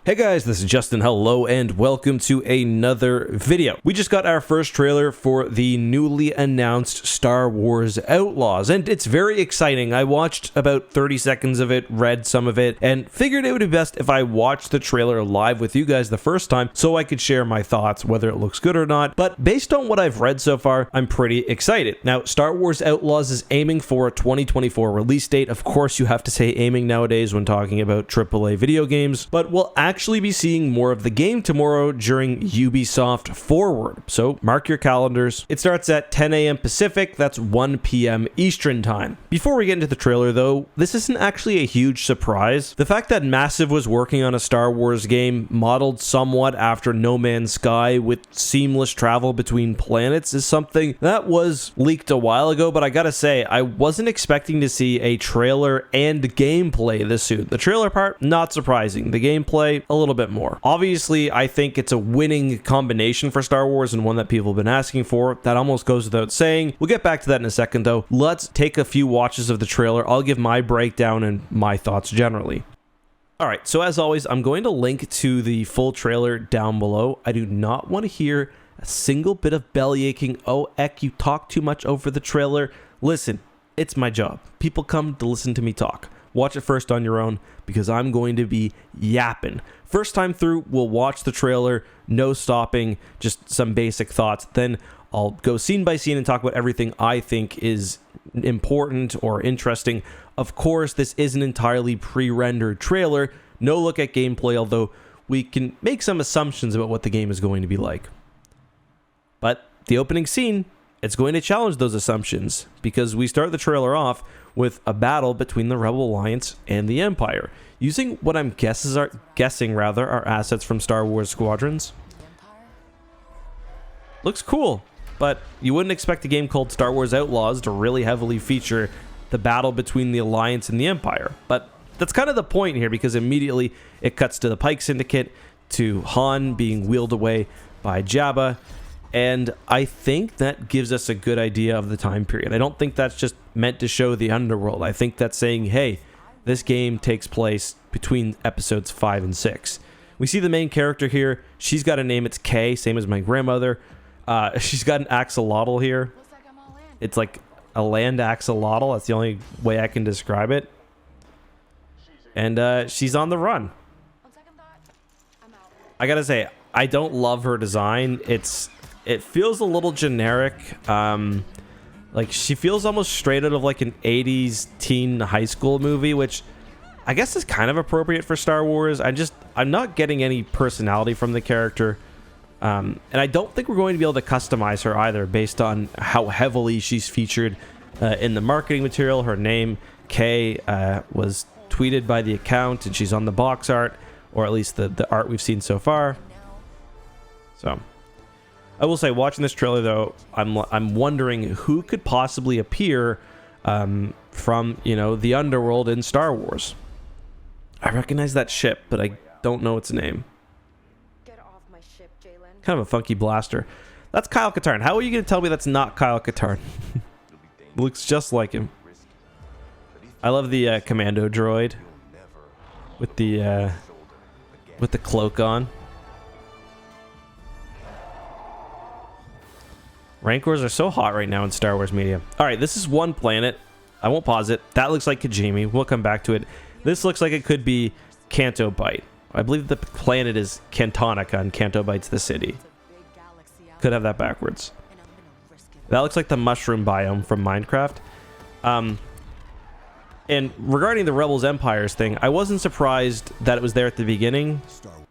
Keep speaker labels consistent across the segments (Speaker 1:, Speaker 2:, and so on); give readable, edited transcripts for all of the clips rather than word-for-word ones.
Speaker 1: Hey guys, this is Justin. Hello and welcome to another video. We just got our first trailer for the newly announced Star Wars Outlaws, and it's very exciting. I watched about 30 seconds of it, read some of it, and figured it would be best if I watched the trailer live with you guys the first time so I could share my thoughts, whether it looks good or not. But based on what I've read so far, I'm pretty excited. Now, Star Wars Outlaws is aiming for a 2024 release date. Of course, you have to say aiming nowadays when talking about AAA video games, but we'll actually be seeing more of the game tomorrow during Ubisoft Forward, so mark your calendars. It starts at 10 a.m. Pacific, that's 1 p.m. Eastern time. Before we get into the trailer though, this isn't actually a huge surprise. The fact that Massive was working on a Star Wars game modeled somewhat after No Man's Sky with seamless travel between planets is something that was leaked a while ago, but I gotta say, I wasn't expecting to see a trailer and gameplay this soon. The trailer part, not surprising. The gameplay, a little bit more. Obviously, I think it's a winning combination for Star Wars and one that people have been asking for. That almost goes without saying. We'll get back to that in a second though. Let's take a few watches of the trailer. I'll give my breakdown and my thoughts generally. Alright, so as always, I'm going to link to the full trailer down below. I do not want to hear a single bit of belly aching. Oh, Eck, you talk too much over the trailer. Listen, it's my job. People come to listen to me talk. Watch it first on your own because I'm going to be yapping. First time through, we'll watch the trailer, no stopping, just some basic thoughts. Then I'll go scene by scene and talk about everything I think is important or interesting. Of course, this is an entirely pre-rendered trailer. No look at gameplay, although we can make some assumptions about what the game is going to be like. But the opening scene, it's going to challenge those assumptions because we start the trailer off with a battle between the Rebel Alliance and the Empire, using what I'm guessing are assets from Star Wars Squadrons. Looks cool, but you wouldn't expect a game called Star Wars Outlaws to really heavily feature the battle between the Alliance and the Empire. But that's kind of the point here, because immediately it cuts to the Pike Syndicate, to Han being wheeled away by Jabba, and I think that gives us a good idea of the time period. I don't think that's just meant to show the underworld. I think that's saying, hey, this game takes place between episodes 5 and 6. We see the main character here. She's got a name. It's Kay, same as my grandmother. She's got an axolotl here. It's like a land axolotl. That's the only way I can describe it. And she's on the run. I gotta say, I don't love her design. It feels a little generic. Like, she feels almost straight out of like an 80s teen high school movie, which I guess is kind of appropriate for Star Wars. I'm not getting any personality from the character. And I don't think we're going to be able to customize her either based on how heavily she's featured in the marketing material. Her name, Kay, was tweeted by the account, and she's on the box art, or at least the art we've seen so far. So I will say, watching this trailer though, I'm wondering who could possibly appear from, you know, the underworld in Star Wars. I recognize that ship, but I don't know its name.
Speaker 2: Get off my ship, Jalen.
Speaker 1: Kind of a funky blaster. That's Kyle Katarn. How are you going to tell me that's not Kyle Katarn? Looks just like him. I love the commando droid with the cloak on. Rancors are so hot right now in Star Wars media. Alright, this is one planet. I won't pause it. That looks like Kijimi. We'll come back to it. This looks like it could be Canto Bight. I believe the planet is Cantonica and Canto Bight's the city. Could have that backwards. That looks like the mushroom biome from Minecraft. And regarding the Rebels Empires thing, I wasn't surprised that it was there at the beginning,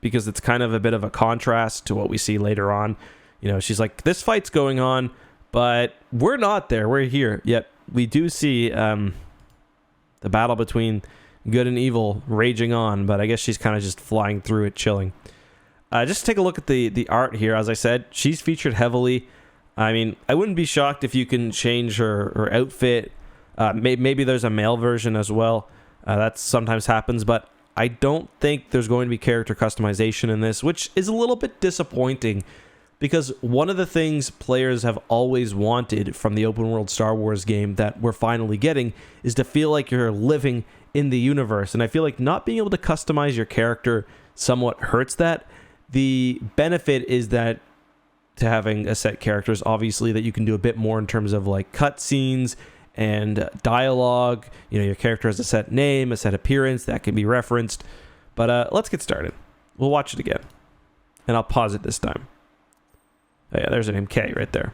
Speaker 1: because it's kind of a bit of a contrast to what we see later on. You know, she's like, this fight's going on, but we're not there. We're here. Yet we do see the battle between good and evil raging on, but I guess she's kind of just flying through it, chilling. Just take a look at the art here. As I said, she's featured heavily. I mean, I wouldn't be shocked if you can change her outfit. Maybe there's a male version as well. That sometimes happens, but I don't think there's going to be character customization in this, which is a little bit disappointing, because one of the things players have always wanted from the open world Star Wars game that we're finally getting is to feel like you're living in the universe. And I feel like not being able to customize your character somewhat hurts that. The benefit is that to having a set characters, obviously, that you can do a bit more in terms of like cutscenes and dialogue. You know, your character has a set name, a set appearance that can be referenced. But let's get started. We'll watch it again. And I'll pause it this time. Oh yeah, there's an MK right there.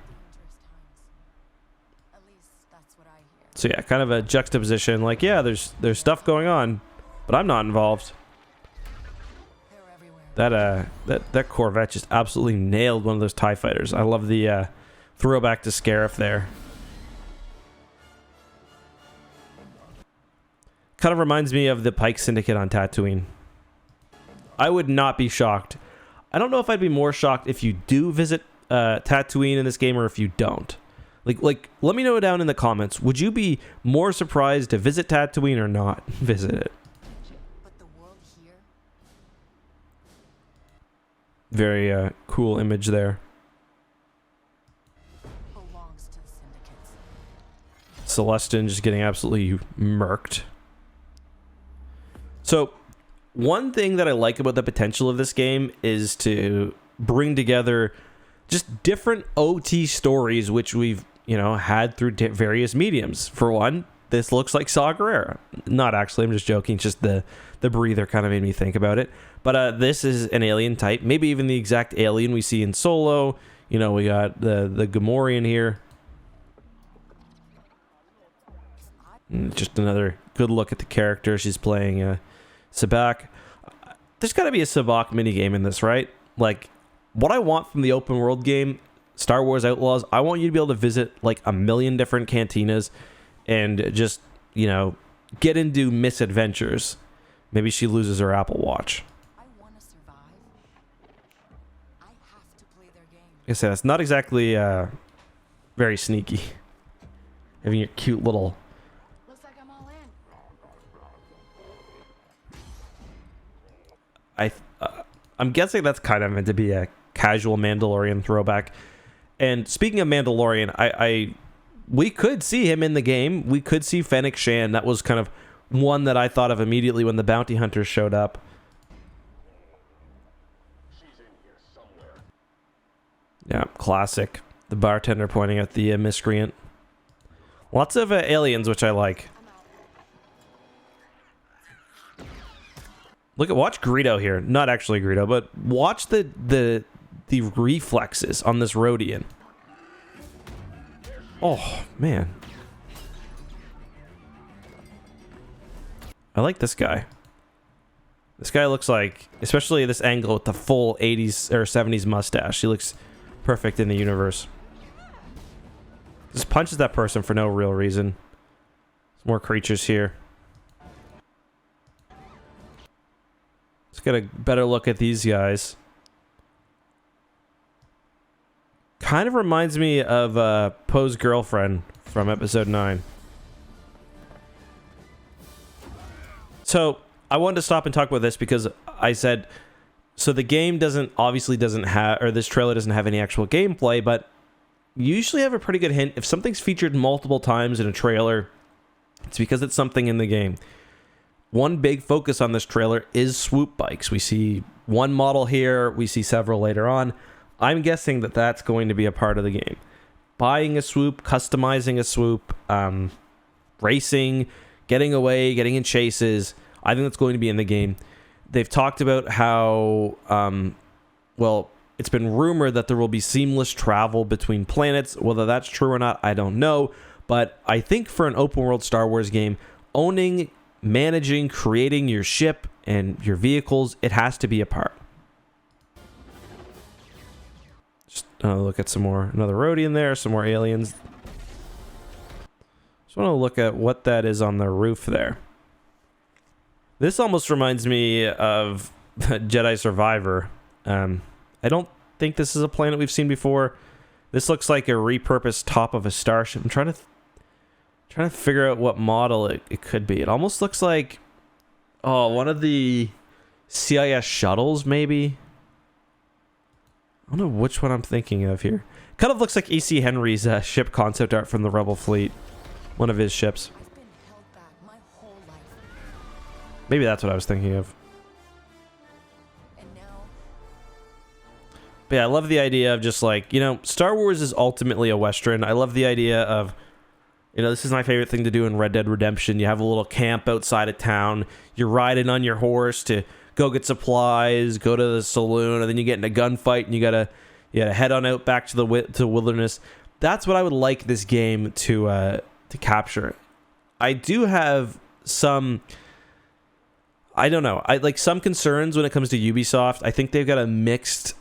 Speaker 1: So yeah, kind of a juxtaposition. Like, yeah, there's stuff going on, but I'm not involved. That Corvette just absolutely nailed one of those TIE fighters. I love the throwback to Scarif there. Kind of reminds me of the Pike Syndicate on Tatooine. I would not be shocked. I don't know if I'd be more shocked if you do visit Tatooine in this game or if you don't. Like, let me know down in the comments. Would you be more surprised to visit Tatooine or not visit it?
Speaker 3: But the world here,
Speaker 1: Very cool image there.
Speaker 3: belongs to the syndicates.
Speaker 1: Celestin just getting absolutely murked. So, one thing that I like about the potential of this game is to bring together just different OT stories, which we've, you know, had through various mediums. For one, this looks like Saw Gerrera. Not actually, I'm just joking. Just the breather kind of made me think about it. But this is an alien type, maybe even the exact alien we see in Solo. You know, we got the Gamorrean here. And just another good look at the character. She's playing Sabak. There's got to be a Sabak minigame in this, right? Like, what I want from the open world game, Star Wars Outlaws, I want you to be able to visit like a million different cantinas and just, you know, get into misadventures. Maybe she loses her Apple Watch.
Speaker 3: I want to survive. I have to play their game.
Speaker 1: Like I said, it's not exactly very sneaky. Having your cute little...
Speaker 2: Looks like I'm all in.
Speaker 1: I'm guessing that's kind of meant to be a casual Mandalorian throwback. And speaking of Mandalorian, we could see him in the game. We could see Fennec Shan. That was kind of one that I thought of immediately when the bounty hunters showed up.
Speaker 4: She's in here somewhere.
Speaker 1: Yeah, classic. The bartender pointing at the miscreant. Lots of aliens, which I like. Watch Greedo here. Not actually Greedo, but watch the reflexes on this Rhodian. Oh, man. I like this guy. This guy looks like, especially this angle with the full 80s or 70s mustache, he looks perfect in the universe. Just punches that person for no real reason. There's more creatures here. Let's get a better look at these guys. Kind of reminds me of Poe's girlfriend from episode 9. So I wanted to stop and talk about this because I said, so the game obviously doesn't have, or this trailer doesn't have any actual gameplay, but you usually have a pretty good hint. If something's featured multiple times in a trailer, it's because it's something in the game. One big focus on this trailer is swoop bikes. We see one model here, we see several later on. I'm guessing that that's going to be a part of the game. Buying a swoop, customizing a swoop, racing, getting away, getting in chases. I think that's going to be in the game. They've talked about how, well, it's been rumored that there will be seamless travel between planets. Whether that's true or not, I don't know. But I think for an open world Star Wars game, owning, managing, creating your ship and your vehicles, it has to be a part. Just look at some more, another Rhodian there, some more aliens. Just want to look at what that is on the roof there. This almost reminds me of Jedi Survivor. I don't think this is a planet we've seen before. This looks like a repurposed top of a starship. I'm trying to figure out what model it could be. It almost looks like, oh, one of the CIS shuttles, maybe. I don't know which one I'm thinking of here. Kind of looks like E.C. Henry's ship concept art from the Rebel fleet. One of his ships.
Speaker 3: I've been held back my whole life.
Speaker 1: Maybe that's what I was thinking of. But yeah, I love the idea of just like, Star Wars is ultimately a Western. I love the idea of, this is my favorite thing to do in Red Dead Redemption. You have a little camp outside of town. You're riding on your horse to go get supplies, go to the saloon, and then you get in a gunfight, and you gotta head on out back to the wilderness. That's what I would like this game to capture. I do have some, I don't know, some concerns when it comes to Ubisoft. I think they've got a mixed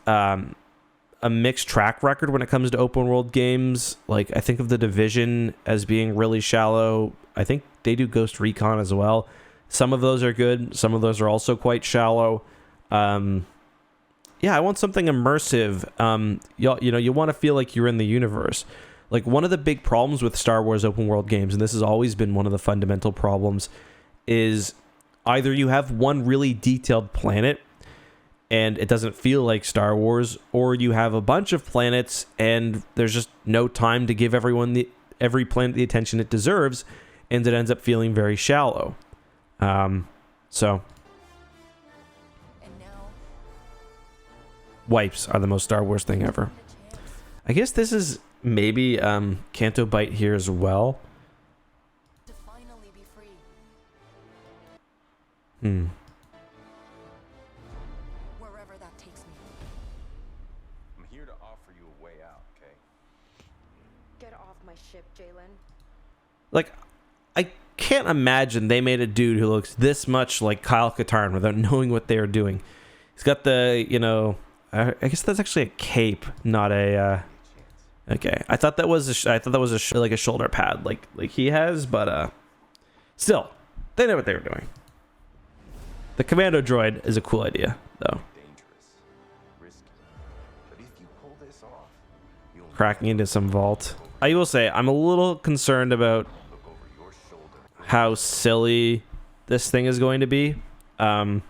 Speaker 1: track record when it comes to open world games. Like, I think of The Division as being really shallow. I think they do Ghost Recon as well. Some of those are good. Some of those are also quite shallow. I want something immersive. You want to feel like you're in the universe. Like, one of the big problems with Star Wars open world games, and this has always been one of the fundamental problems, is either you have one really detailed planet and it doesn't feel like Star Wars, or you have a bunch of planets and there's just no time to give every planet the attention it deserves, and it ends up feeling very shallow. So
Speaker 3: And now,
Speaker 1: wipes are the most Star Wars thing ever. I guess this is maybe Canto Bight here as well.
Speaker 3: to finally be free. Wherever that takes me.
Speaker 4: I'm here to offer you a way out, okay?
Speaker 2: Get off my ship, Jalen.
Speaker 1: Like, I can't imagine they made a dude who looks this much like Kyle Katarn without knowing what they were doing. He's got the, I guess that's actually a cape, not a. Okay, I thought that was like a shoulder pad, like he has, but still, they know what they were doing. The commando droid is a cool idea, though.
Speaker 4: Dangerous. Risky. But if you pull this off, you'll
Speaker 1: Cracking into some vault. I will say, I'm a little concerned about
Speaker 4: look over your shoulder.
Speaker 1: how silly this thing is going to be. I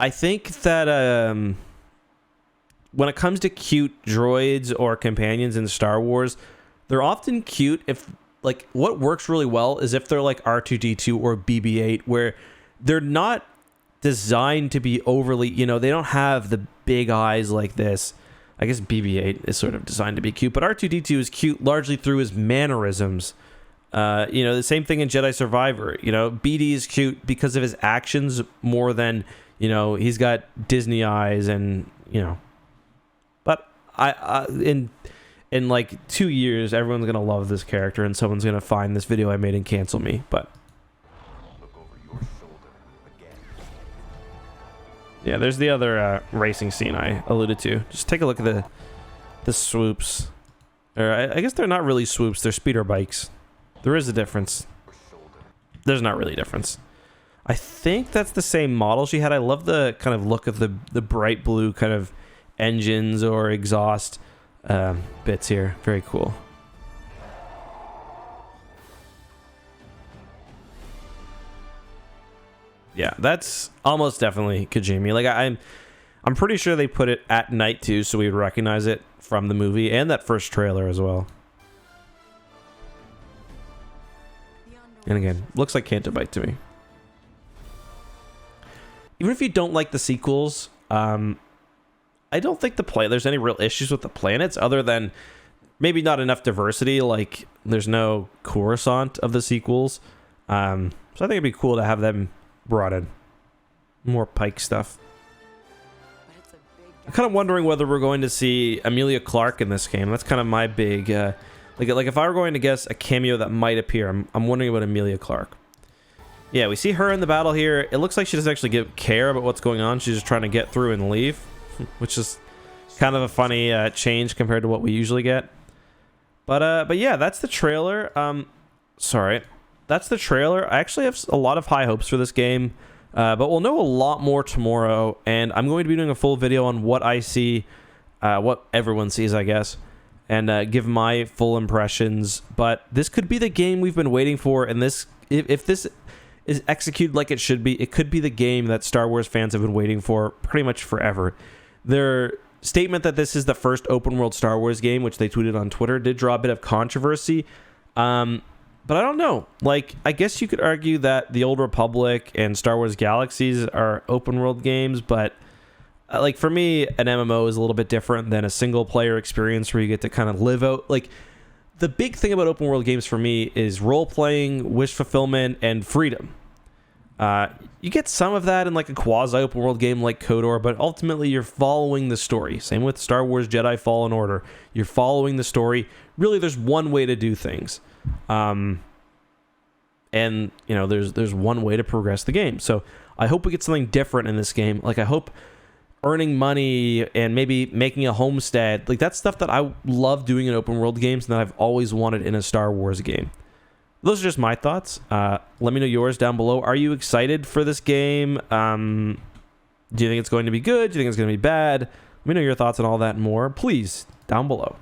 Speaker 1: think that when it comes to cute droids or companions in Star Wars, they're often cute if, what works really well is if they're like R2-D2 or BB-8, where they're not designed to be overly, they don't have the big eyes like this. I guess BB-8 is sort of designed to be cute, but R2-D2 is cute largely through his mannerisms. The same thing in Jedi Survivor. BD is cute because of his actions more than, he's got Disney eyes and, But in like 2 years, everyone's going to love this character and someone's going to find this video I made and cancel me. But
Speaker 4: Look over your shoulder again.
Speaker 1: yeah, there's the other racing scene I alluded to. Just take a look at the swoops. Or I guess they're not really swoops. They're speeder bikes. There is a difference.
Speaker 4: Your shoulder.
Speaker 1: There's not really a difference. I think that's the same model she had. I love the kind of look of the bright blue kind of engines or exhaust bits here. Very cool. Yeah, that's almost definitely Kajimi. Like I'm pretty sure they put it at night too, so we would recognize it from the movie and that first trailer as well. And again, looks like Canto Bight to me. Even if you don't like the sequels, I don't think there's any real issues with the planets other than maybe not enough diversity. Like there's no Coruscant of the sequels. So I think it'd be cool to have them brought in. More Pike stuff.
Speaker 3: But it's a big
Speaker 1: I'm kind of wondering whether we're going to see Emilia Clarke in this game. That's kind of my big like if I were going to guess a cameo that might appear, I'm wondering about Emilia Clarke. Yeah, we see her in the battle here. It looks like she doesn't actually care about what's going on. She's just trying to get through and leave, which is kind of a funny change compared to what we usually get. But yeah, that's the trailer. That's the trailer. I actually have a lot of high hopes for this game, but we'll know a lot more tomorrow, and I'm going to be doing a full video on what I see, what everyone sees, I guess, and give my full impressions. But this could be the game we've been waiting for, and if this is executed like it should be, it could be the game that Star Wars fans have been waiting for pretty much forever. Their statement that this is the first open world Star Wars game, which they tweeted on Twitter, did draw a bit of controversy. But I don't know. Like, I guess you could argue that The Old Republic and Star Wars Galaxies are open world games, but like for me, an MMO is a little bit different than a single player experience where you get to kind of live out. Like the big thing about open world games for me is role playing, wish fulfillment, and freedom. You get some of that in like a quasi open world game like KOTOR, but ultimately you're following the story. Same with Star Wars Jedi Fallen Order. You're following the story. Really, there's one way to do things. And you know, there's one way to progress the game. So I hope we get something different in this game. Like I hope earning money and maybe making a homestead, like that's stuff that I love doing in open world games and that I've always wanted in a Star Wars game. Those are just my thoughts. Let me know yours down below. Are you excited for this game? Do you think it's going to be good? Do you think it's going to be bad? Let me know your thoughts on all that and more, please, down below.